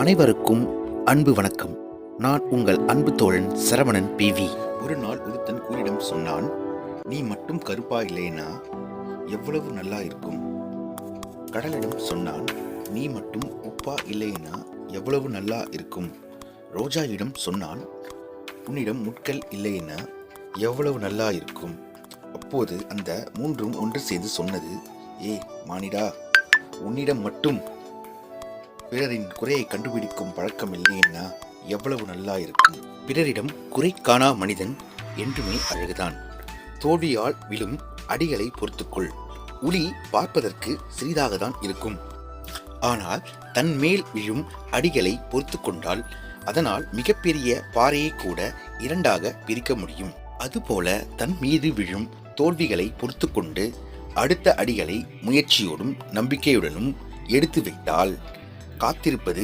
அனைவருக்கும் அன்பு வணக்கம். நான் உங்கள் அன்பு தோழன் சரவணன் PV. ஒரு நாள் ஒருத்தன் கூறிடம் சொன்னான், நீ மட்டும் கருப்பா இல்லைனா எவ்வளவு நல்லா இருக்கும். கடலிடம் சொன்னான், நீ மட்டும் உப்பா இல்லைனா எவ்வளவு நல்லா இருக்கும். ரோஜாவிடம் சொன்னான், உன்னிடம் முட்கள் இல்லைனா எவ்வளவு நல்லா இருக்கும். அப்போது அந்த மூன்றும் ஒன்று சேர்ந்து சொன்னது, ஏ மானிடா, உன்னிடம் மட்டும் பிறரின் குறையை கண்டுபிடிக்கும் பழக்கம் இல்லைன்னா எவ்வளவு நல்லா இருக்கும். பிறரிடம் குறை காணா மனிதன் என்றுமே அழகுதான். தோல்வியால் விழும் அடிகளை பொறுத்துக்கொள். உளி பார்ப்பதற்கு சிறிதாக தான் இருக்கும். ஆனால் தன் மேல் விழும் அடிகளை பொறுத்து கொண்டால் அதனால் மிகப்பெரிய பாறையை கூட இரண்டாக பிரிக்க முடியும். அதுபோல தன் மீது விழும் தோல்விகளை பொறுத்து கொண்டு அடுத்த அடிகளை முயற்சியோடும் நம்பிக்கையுடனும் எடுத்து வைத்தால் காத்திருப்பது